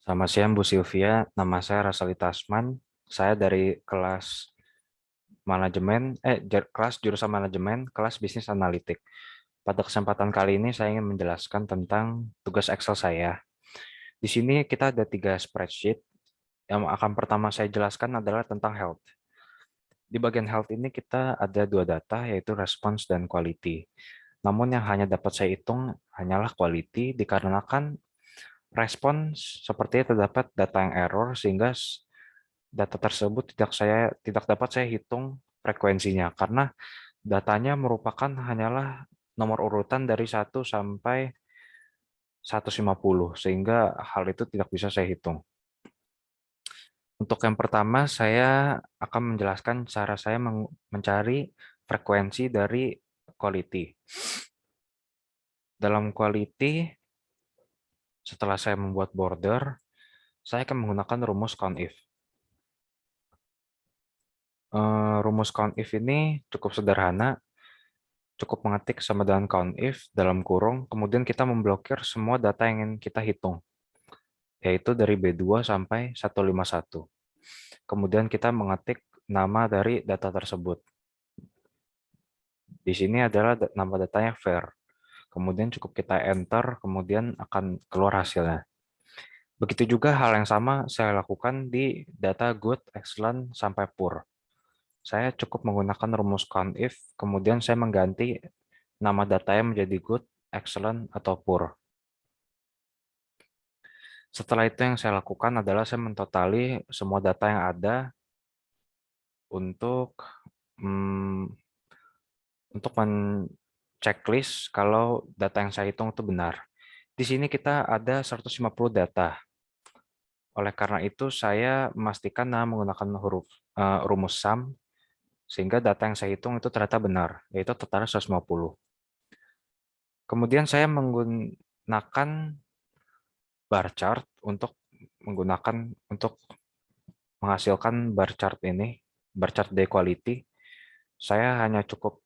Selamat siang Bu Sylvia, nama saya Rasali Tasman. Saya dari kelas jurusan manajemen, kelas bisnis analitik. Pada kesempatan kali ini saya ingin menjelaskan tentang tugas Excel saya. Di sini kita ada 3 spreadsheet. Yang akan pertama saya jelaskan adalah tentang health. Di bagian health ini kita ada 2 data, yaitu response dan quality. Namun yang hanya dapat saya hitung hanyalah quality, dikarenakan respons sepertinya terdapat data yang error, sehingga data tersebut tidak dapat saya hitung frekuensinya, karena datanya merupakan hanyalah nomor urutan dari 1 sampai 150, sehingga hal itu tidak bisa saya hitung. Untuk yang pertama, saya akan menjelaskan cara saya mencari frekuensi dari quality. Dalam quality, setelah saya membuat border, saya akan menggunakan rumus COUNTIF. Rumus COUNTIF ini cukup sederhana, cukup mengetik sama dengan COUNTIF dalam kurung, kemudian kita memblokir semua data yang ingin kita hitung, yaitu dari B2 sampai 151. Kemudian kita mengetik nama dari data tersebut. Di sini adalah nama datanya var. Kemudian cukup kita enter, kemudian akan keluar hasilnya. Begitu juga hal yang sama saya lakukan di data good, excellent, sampai poor. Saya cukup menggunakan rumus COUNTIF, kemudian saya mengganti nama datanya menjadi good, excellent, atau poor. Setelah itu yang saya lakukan adalah saya mentotali semua data yang ada untuk hmm, untuk men-checklist kalau data yang saya hitung itu benar. Di sini kita ada 150 data. Oleh karena itu saya memastikan menggunakan rumus sum, sehingga data yang saya hitung itu ternyata benar, yaitu totalnya 150. Kemudian saya menggunakan bar chart untuk menghasilkan bar chart ini, bar chart day quality. Saya hanya cukup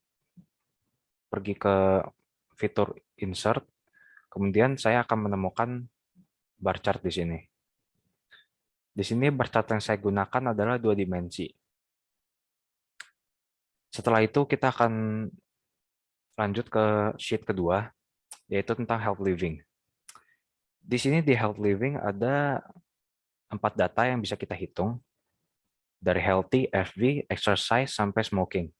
pergi ke fitur insert, kemudian saya akan menemukan bar chart di sini. Di sini bar chart yang saya gunakan adalah 2 dimensi. Setelah itu kita akan lanjut ke sheet kedua, yaitu tentang health living. Di sini di health living ada 4 data yang bisa kita hitung, dari healthy, FV, exercise, sampai smoking.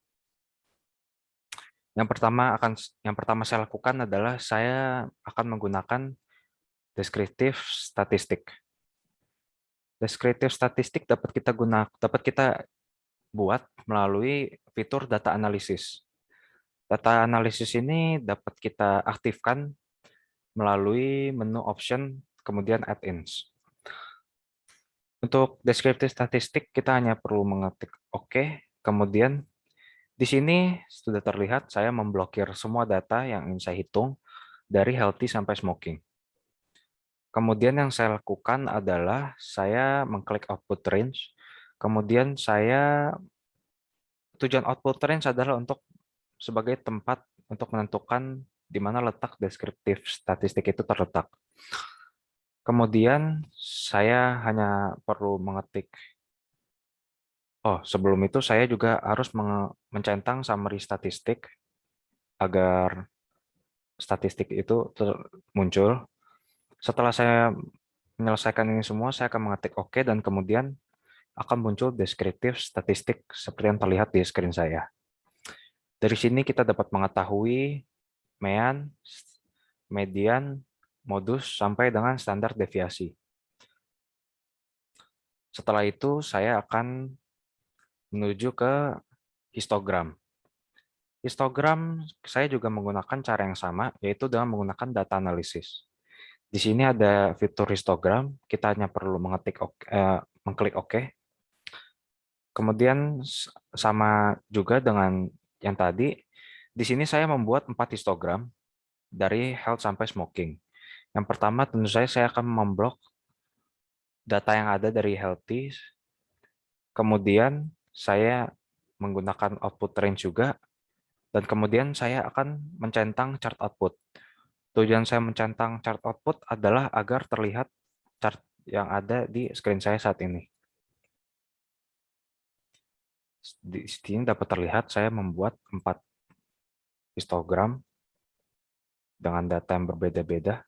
Yang pertama saya lakukan adalah saya akan menggunakan deskriptif statistik. Deskriptif statistik dapat kita buat melalui fitur data analisis. Data analisis ini dapat kita aktifkan melalui menu option, kemudian add-ins. Untuk deskriptif statistik, kita hanya perlu mengetik OK. Kemudian di sini sudah terlihat saya memblokir semua data yang ingin saya hitung dari healthy sampai smoking. Kemudian yang saya lakukan adalah saya mengklik output range. Kemudian tujuan output range adalah sebagai tempat untuk menentukan di mana letak deskriptif statistik itu terletak. Kemudian saya hanya perlu mengetik. Sebelum itu saya juga harus mencentang summary statistik agar statistik itu muncul. Setelah saya menyelesaikan ini semua, saya akan mengetik OK dan kemudian akan muncul deskriptif statistik seperti yang terlihat di screen saya. Dari sini kita dapat mengetahui mean, median, modus, sampai dengan standar deviasi. Setelah itu saya akan menuju ke histogram. Histogram saya juga menggunakan cara yang sama, yaitu dengan menggunakan data analisis. Di sini ada fitur histogram, kita hanya perlu mengklik OK. Kemudian sama juga dengan yang tadi, di sini saya membuat 4 histogram dari health sampai smoking. Yang pertama tentu saya akan memblok data yang ada dari healthy, kemudian saya menggunakan output range juga, dan kemudian saya akan mencentang chart output. Tujuan saya mencentang chart output adalah agar terlihat chart yang ada di screen saya saat ini. Di sini dapat terlihat saya membuat 4 histogram dengan data yang berbeda-beda.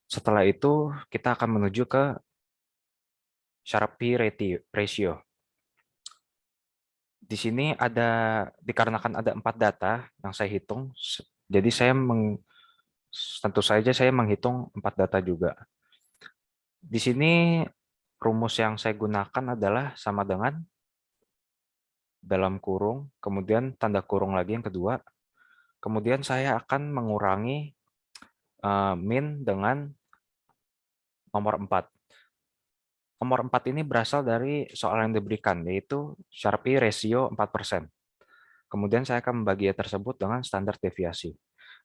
Setelah itu, kita akan menuju ke Sharpe ratio. Di sini dikarenakan ada 4 data yang saya hitung, jadi tentu saja saya menghitung 4 data juga. Di sini rumus yang saya gunakan adalah sama dengan dalam kurung, kemudian tanda kurung lagi yang kedua, kemudian saya akan mengurangi min dengan nomor 4. Nomor 4 ini berasal dari soal yang diberikan, yaitu Sharpe ratio 4%. Kemudian saya akan membagi tersebut dengan standar deviasi.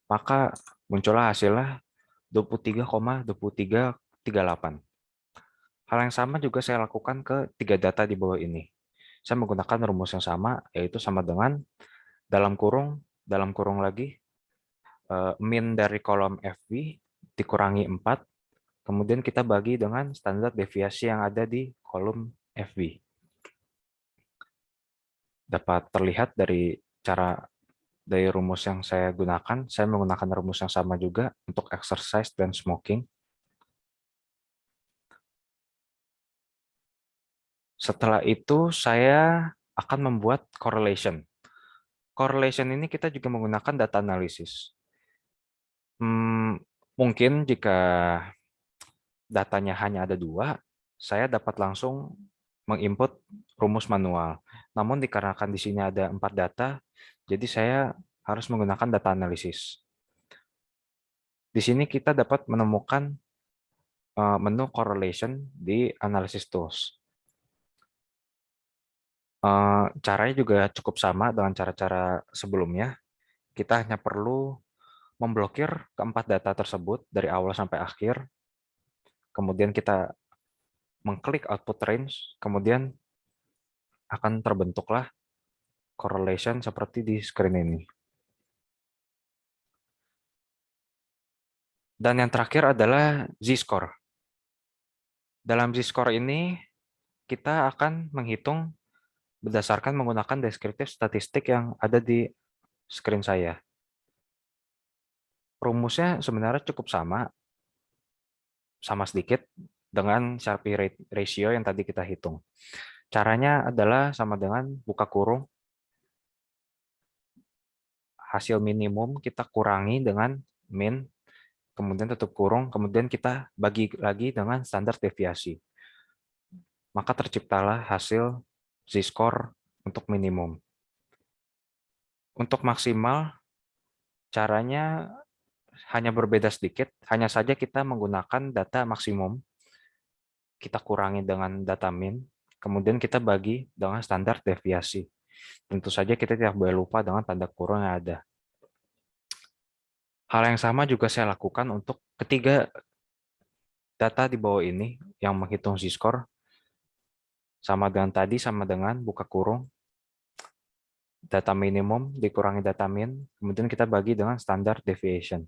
Maka muncullah hasilnya 23,2338. Hal yang sama juga saya lakukan ke 3 data di bawah ini. Saya menggunakan rumus yang sama, yaitu sama dengan dalam kurung lagi, min dari kolom FB dikurangi 4, kemudian kita bagi dengan standar deviasi yang ada di kolom FB. Dapat terlihat dari rumus yang saya gunakan, saya menggunakan rumus yang sama juga untuk exercise dan smoking. Setelah itu, saya akan membuat correlation. Correlation ini kita juga menggunakan data analisis. Mungkin jika datanya hanya ada 2, saya dapat langsung menginput rumus manual. Namun dikarenakan di sini ada 4 data, jadi saya harus menggunakan data analisis. Di sini kita dapat menemukan menu correlation di analysis tools. Caranya juga cukup sama dengan cara-cara sebelumnya. Kita hanya perlu memblokir keempat data tersebut dari awal sampai akhir. Kemudian kita mengklik output range, kemudian akan terbentuklah correlation seperti di screen ini. Dan yang terakhir adalah z-score. Dalam z-score ini, kita akan menghitung berdasarkan menggunakan deskriptif statistik yang ada di screen saya. Rumusnya sebenarnya cukup sama sedikit dengan Sharpe ratio yang tadi kita hitung. Caranya adalah sama dengan buka kurung, hasil minimum kita kurangi dengan min, kemudian tutup kurung, kemudian kita bagi lagi dengan standar deviasi. Maka terciptalah hasil z-score untuk minimum. Untuk maksimal, caranya hanya berbeda sedikit, hanya saja kita menggunakan data maksimum, kita kurangi dengan data min, kemudian kita bagi dengan standar deviasi. Tentu saja kita tidak boleh lupa dengan tanda kurung yang ada. Hal yang sama juga saya lakukan untuk ketiga data di bawah ini yang menghitung z-score. Sama dengan tadi, sama dengan buka kurung, data minimum dikurangi data min, kemudian kita bagi dengan standar deviation.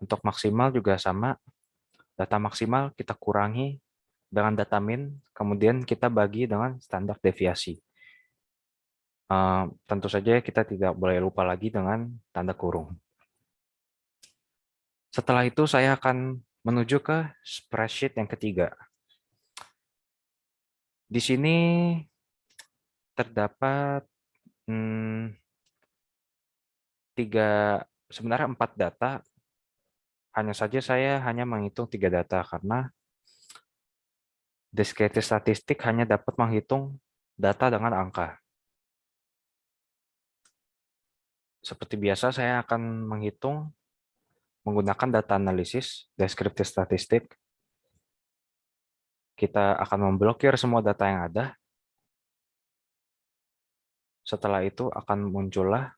Untuk maksimal juga sama, data maksimal kita kurangi dengan data min, kemudian kita bagi dengan standar deviasi. Tentu saja kita tidak boleh lupa lagi dengan tanda kurung. Setelah itu saya akan menuju ke spreadsheet yang ketiga. Di sini terdapat sebenarnya 4 data. Hanya saja saya hanya menghitung 3 data karena deskriptif statistik hanya dapat menghitung data dengan angka. Seperti biasa saya akan menghitung menggunakan data analisis, deskriptif statistik. Kita akan memblokir semua data yang ada. Setelah itu akan muncullah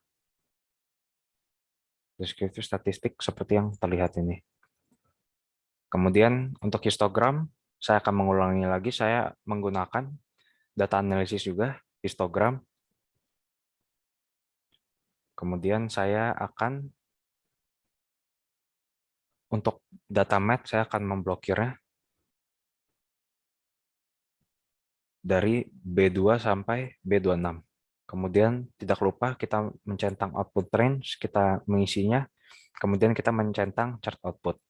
deskriptif statistik seperti yang terlihat ini. Kemudian untuk histogram, saya akan mengulangi lagi, saya menggunakan data analisis juga, histogram. Kemudian saya akan, untuk data mat, saya akan memblokirnya. dari B2 sampai B26. Kemudian tidak lupa kita mencentang output range, kita mengisinya, kemudian kita mencentang chart output.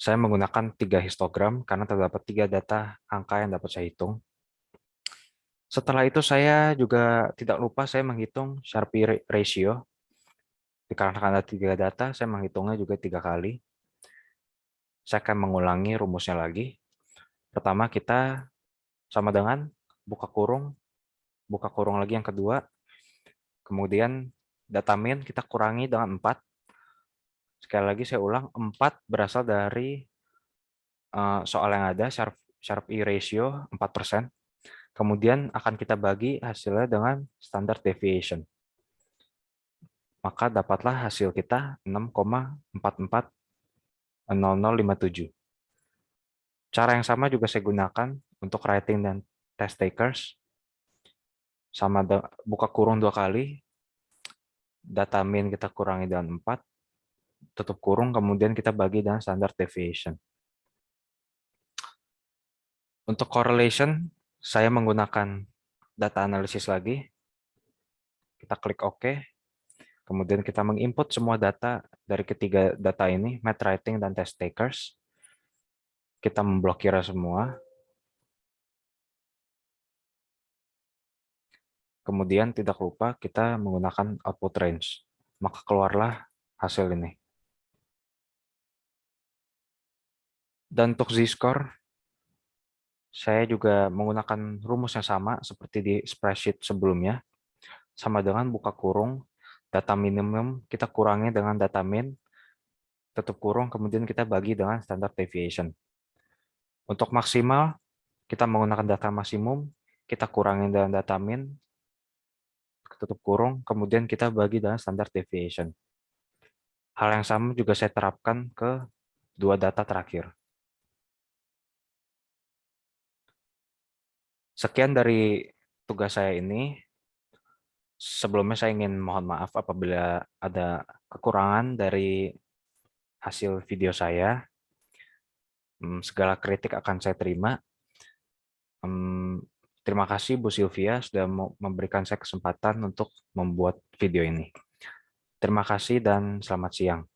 Saya menggunakan 3 histogram karena terdapat 3 data angka yang dapat saya hitung. Setelah itu saya juga tidak lupa saya menghitung Sharpe ratio. Dikarenakan ada 3 data, saya menghitungnya juga 3 kali. Saya akan mengulangi rumusnya lagi. Pertama kita sama dengan buka kurung lagi yang kedua. Kemudian data min kita kurangi dengan 4. Sekali lagi saya ulang, 4 berasal dari soal yang ada, Sharpe ratio 4%. Kemudian akan kita bagi hasilnya dengan standard deviation. Maka dapatlah hasil kita 6,440057. Cara yang sama juga saya gunakan untuk writing dan test takers. Sama buka kurung 2 kali, data min kita kurangi dengan 4, tutup kurung, kemudian kita bagi dengan standard deviation. Untuk correlation, saya menggunakan data analisis lagi. Kita klik OK. Kemudian kita menginput semua data dari ketiga data ini, math writing dan test takers. Kita memblokir semua. Kemudian tidak lupa kita menggunakan output range. Maka keluarlah hasil ini. Dan untuk z-score, saya juga menggunakan rumus yang sama seperti di spreadsheet sebelumnya. Sama dengan buka kurung, data minimum kita kurangi dengan data min, tutup kurung, kemudian kita bagi dengan standard deviation. Untuk maksimal, kita menggunakan data maksimum, kita kurangi dengan data min, tutup kurung, kemudian kita bagi dengan standard deviation. Hal yang sama juga saya terapkan ke 2 data terakhir. Sekian dari tugas saya ini. Sebelumnya saya ingin mohon maaf apabila ada kekurangan dari hasil video saya. Segala kritik akan saya terima. Terima kasih Bu Sylvia sudah memberikan saya kesempatan untuk membuat video ini. Terima kasih dan selamat siang.